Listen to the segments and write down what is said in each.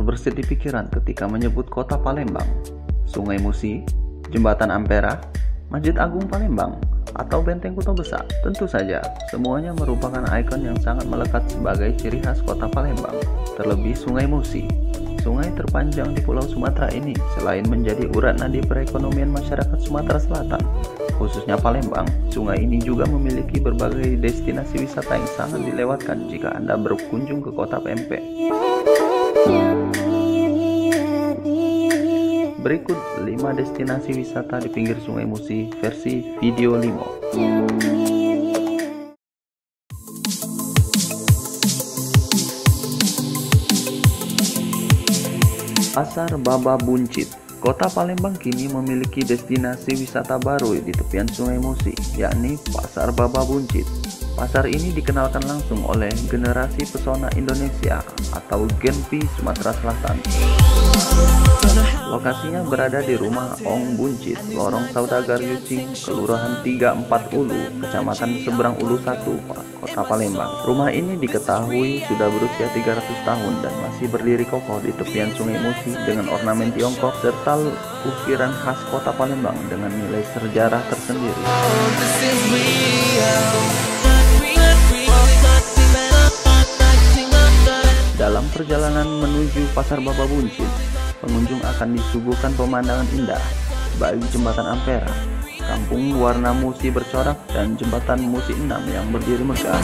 terbersit di pikiran ketika menyebut kota Palembang? Sungai Musi, Jembatan Ampera, Masjid Agung Palembang, atau Benteng Kota Besar? Tentu saja, semuanya merupakan ikon yang sangat melekat sebagai ciri khas kota Palembang. Terlebih Sungai Musi, sungai terpanjang di Pulau Sumatera ini, selain menjadi urat nadi perekonomian masyarakat Sumatera Selatan, khususnya Palembang, sungai ini juga memiliki berbagai destinasi wisata yang sangat dilewatkan jika Anda berkunjung ke kota Pempek. Berikut 5 destinasi wisata di pinggir Sungai Musi versi video Limo. Pasar Baba Buncit. Kota Palembang kini memiliki destinasi wisata baru di tepian Sungai Musi, yakni Pasar Baba Buncit. Pasar ini dikenalkan langsung oleh Generasi Pesona Indonesia atau Genpi Sumatera Selatan. Lokasinya berada di Rumah Ong Buncit, Lorong Saudagar Yucing, Kelurahan 34 Ulu, Kecamatan Seberang Ulu 1, Kota Palembang. Rumah ini diketahui sudah berusia 300 tahun dan masih berdiri kokoh di tepian Sungai Musi dengan ornamen Tiongkok serta ukiran khas Kota Palembang dengan nilai sejarah tersendiri. Dalam perjalanan menuju Pasar Baba Buncit, pengunjung akan disuguhkan pemandangan indah, baik Jembatan Ampera, Kampung Warna Musi bercorak, dan Jembatan Musi 6 yang berdiri megah.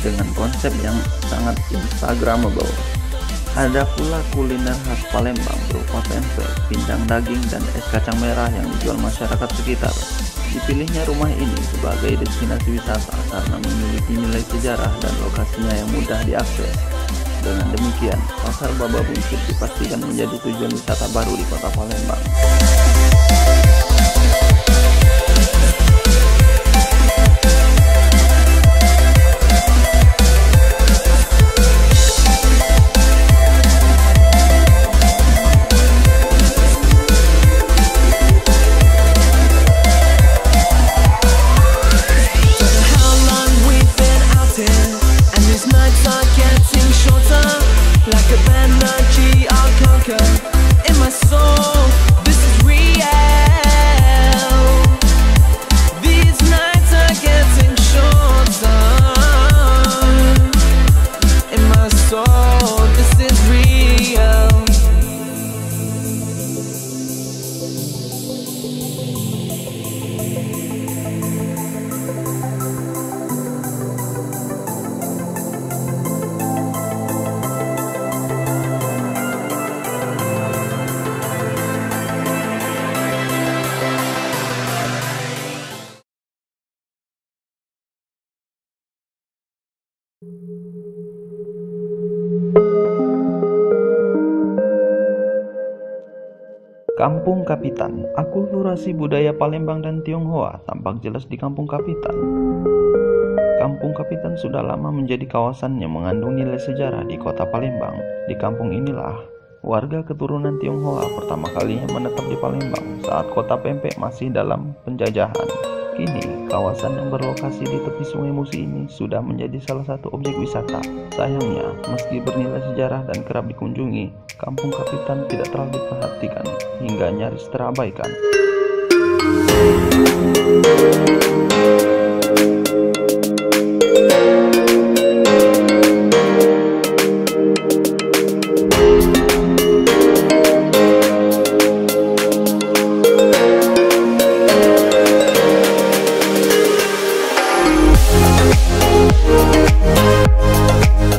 Dengan konsep yang sangat instagramable, ada pula kuliner khas Palembang berupa pempek, pincang daging, dan es kacang merah yang dijual masyarakat sekitar. Dipilihnya rumah ini sebagai destinasi wisata karena memiliki nilai sejarah dan lokasinya yang mudah diakses. Dengan demikian, Pasar Baba Buncit dipastikan menjadi tujuan wisata baru di kota Palembang. Kampung Kapitan. Akulturasi budaya Palembang dan Tionghoa tampak jelas di Kampung Kapitan. Kampung Kapitan sudah lama menjadi kawasan yang mengandung nilai sejarah di kota Palembang. Di kampung inilah warga keturunan Tionghoa pertama kalinya menetap di Palembang saat kota Pempek masih dalam penjajahan. Kini, kawasan yang berlokasi di tepi Sungai Musi ini sudah menjadi salah satu objek wisata. Sayangnya, meski bernilai sejarah dan kerap dikunjungi, Kampung Kapitan tidak terlalu diperhatikan hingga nyaris terabaikan.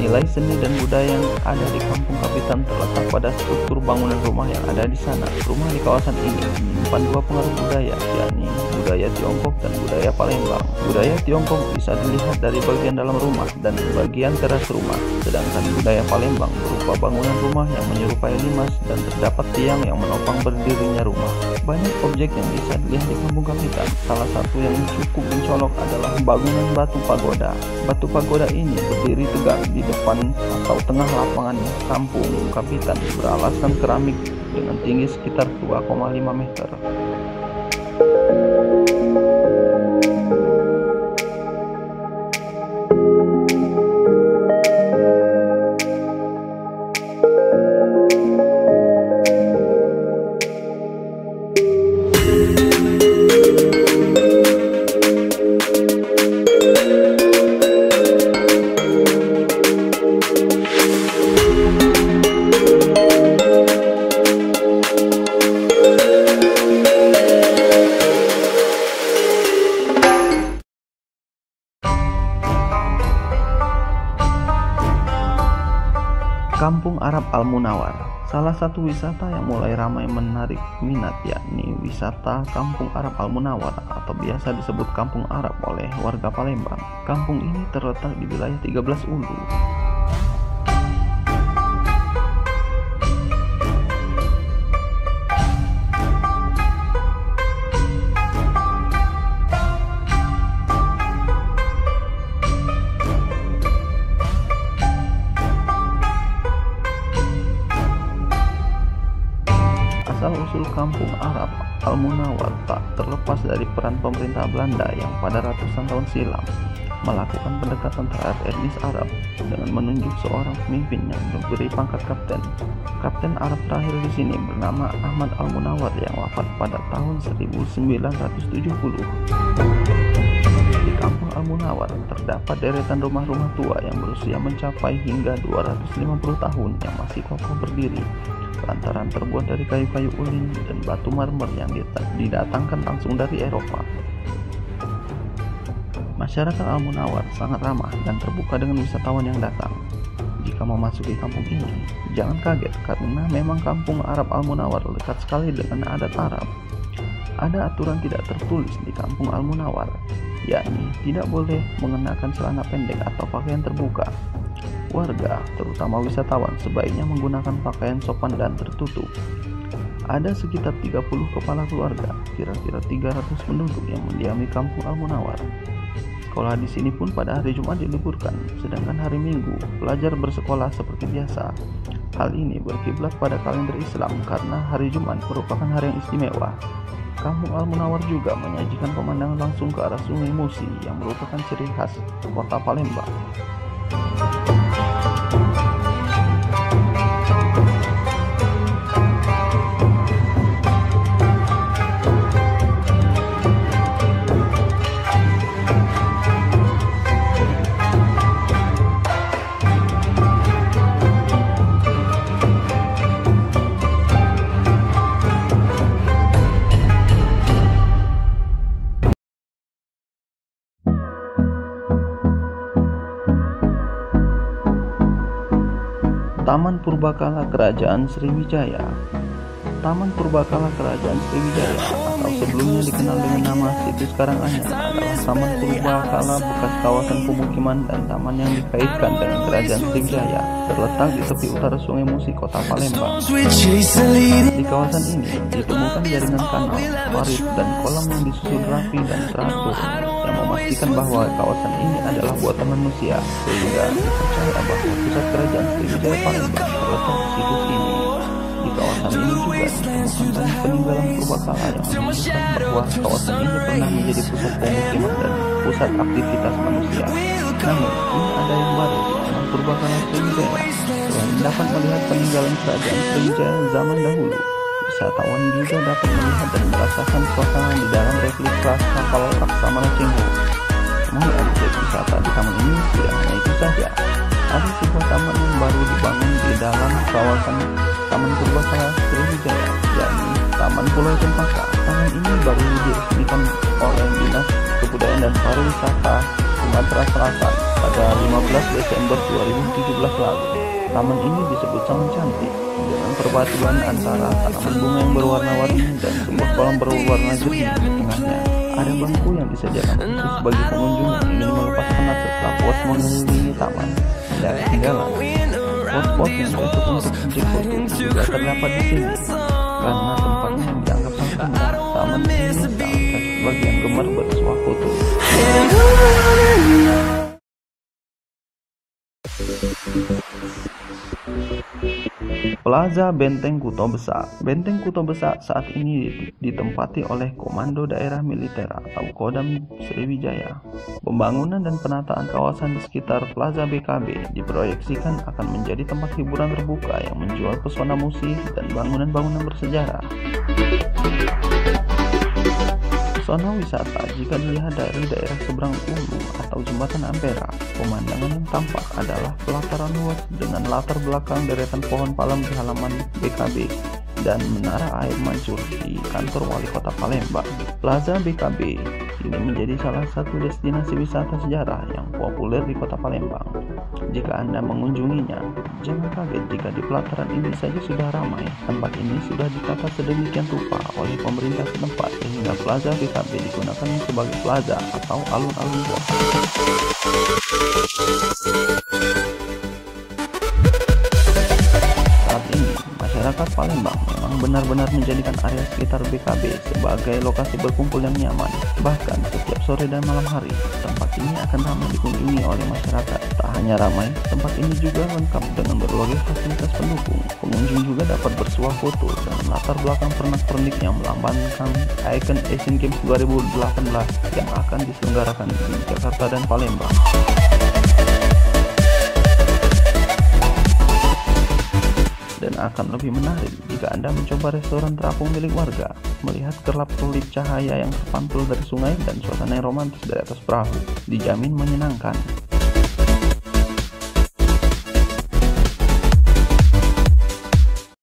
Nilai seni dan budaya yang ada di Kampung Kapitan terletak pada struktur bangunan rumah yang ada di sana. Rumah di kawasan ini menyimpan dua pengaruh budaya, yakni budaya Tiongkok dan budaya Palembang. Budaya Tiongkok bisa dilihat dari bagian dalam rumah dan bagian teras rumah, sedangkan budaya Palembang berupa bangunan rumah yang menyerupai limas dan terdapat tiang yang menopang berdirinya rumah. Banyak objek yang bisa dilihat di Kampung Kapitan. Salah satu yang cukup mencolok adalah bangunan batu pagoda. Batu pagoda ini berdiri tegak di depan atau tengah lapangan Kampung Kapitan, beralaskan keramik dengan tinggi sekitar 2,5 meter. Kampung Arab Al-Munawar, salah satu wisata yang mulai ramai menarik minat yakni wisata Kampung Arab Al-Munawar atau biasa disebut Kampung Arab oleh warga Palembang. Kampung ini terletak di wilayah 13 Ulu. Asal-usul Kampung Arab Al-Munawar tak terlepas dari peran pemerintah Belanda yang pada ratusan tahun silam melakukan pendekatan terhadap etnis Arab dengan menunjuk seorang pemimpin yang diberi pangkat kapten. Kapten Arab terakhir di sini bernama Ahmad Al-Munawar yang wafat pada tahun 1970. Di Kampung Al-Munawar terdapat deretan rumah-rumah tua yang berusia mencapai hingga 250 tahun yang masih kokoh berdiri lantaran terbuat dari kayu-kayu ulin dan batu marmer yang didatangkan langsung dari Eropa. Masyarakat Al-Munawar sangat ramah dan terbuka dengan wisatawan yang datang. Jika memasuki kampung ini, jangan kaget karena memang Kampung Arab Al-Munawar dekat sekali dengan adat Arab. Ada aturan tidak tertulis di Kampung Al-Munawar, yakni tidak boleh mengenakan celana pendek atau pakaian terbuka. Warga, terutama wisatawan, sebaiknya menggunakan pakaian sopan dan tertutup. Ada sekitar 30 kepala keluarga, kira-kira 300 penduduk yang mendiami Kampung Al-Munawar. Sekolah di sini pun pada hari Jumat diliburkan, sedangkan hari Minggu pelajar bersekolah seperti biasa. Hal ini berkiblat pada kalender Islam karena hari Jumat merupakan hari yang istimewa. Kampung Al-Munawar juga menyajikan pemandangan langsung ke arah Sungai Musi yang merupakan ciri khas kota Palembang. Taman Purbakala Kerajaan Sriwijaya. Taman Purbakala Kerajaan Sriwijaya atau sebelumnya dikenal dengan nama Situs Karanganyar adalah Taman Purbakala bekas kawasan pemukiman dan taman yang dikaitkan dengan Kerajaan Sriwijaya, terletak di tepi utara Sungai Musi, Kota Palembang. Di kawasan ini ditemukan jaringan kanal, parit, dan kolam yang disusun rapi dan teratur yang memastikan bahwa kawasan ini adalah buatan manusia, sehingga dipercaya bahwa pusat Kerajaan Sriwijaya Palembang terletak di situs ini. Di kawasan ini juga ditemukan peninggalan purbakala yang menunjukkan bahwa kawasan ini pernah menjadi pusat pemukiman dan pusat aktivitas manusia. Namun, ini ada yang baru di Taman Purbakala Sriwijaya. Selain dapat melihat peninggalan Kerajaan Sriwijaya zaman dahulu, wisatawan juga dapat melihat dan merasakan suasana di dalam replika kapal Laksamana Cengho. Namun, objek wisata di taman ini tidak hanya itu saja. Ada sebuah taman yang baru dibangun di dalam kawasan Taman Purbakala Sriwijaya, yakni Taman Pulau Cempaka. Taman ini baru diresmikan oleh Dinas Kebudayaan dan Pariwisata Sumatera Selatan pada 15 Desember 2017 lalu. Taman ini disebut sangat cantik dengan perpaduan antara tanaman bunga yang berwarna-warni dan sebuah kolam berwarna jernih di tengahnya. Ada bangku yang disediakan khusus bagi pengunjung yang ingin melepas penat setelah puas mengelilingi taman. Dan tinggalan spot-spot yang cocok untuk subjek foto juga terdapat di sini karena tempatnya yang dianggap sangat indah. Taman ini sangat cocok bagi yang gemar bersuah foto. Plaza Benteng Kuto Besak. Benteng Kuto Besak saat ini ditempati oleh Komando Daerah Militer atau Kodam Sriwijaya. Pembangunan dan penataan kawasan di sekitar Plaza BKB diproyeksikan akan menjadi tempat hiburan terbuka yang menjual pesona musik dan bangunan-bangunan bersejarah. Pesona wisata jika dilihat dari daerah seberang Ulu atau Jembatan Ampera, pemandangan yang tampak adalah pelataran luas dengan latar belakang deretan pohon palem di halaman BKB dan menara air mancur di kantor wali kota Palembang. Plaza BKB ini menjadi salah satu destinasi wisata sejarah yang populer di kota Palembang. Jika Anda mengunjunginya, jangan kaget jika di pelataran ini saja sudah ramai. Tempat ini sudah ditata sedemikian rupa oleh pemerintah setempat sehingga Plaza BKB digunakan sebagai plaza atau alun-alun kota. Saat ini, masyarakat Palembang memang benar-benar menjadikan area sekitar BKB sebagai lokasi berkumpul yang nyaman. Bahkan setiap sore dan malam hari, tempat ini akan ramai dikunjungi oleh masyarakat. Tak hanya ramai, tempat ini juga lengkap dengan berbagai fasilitas pendukung. Pengunjung juga dapat bersuah foto dengan latar belakang pernak-pernik yang melambangkan ikon Asian Games 2018 yang akan diselenggarakan di Jakarta dan Palembang. Dan akan lebih menarik jika Anda mencoba restoran terapung milik warga, melihat kerlap-kerlip cahaya yang terpantul dari sungai dan suasana yang romantis dari atas perahu, dijamin menyenangkan.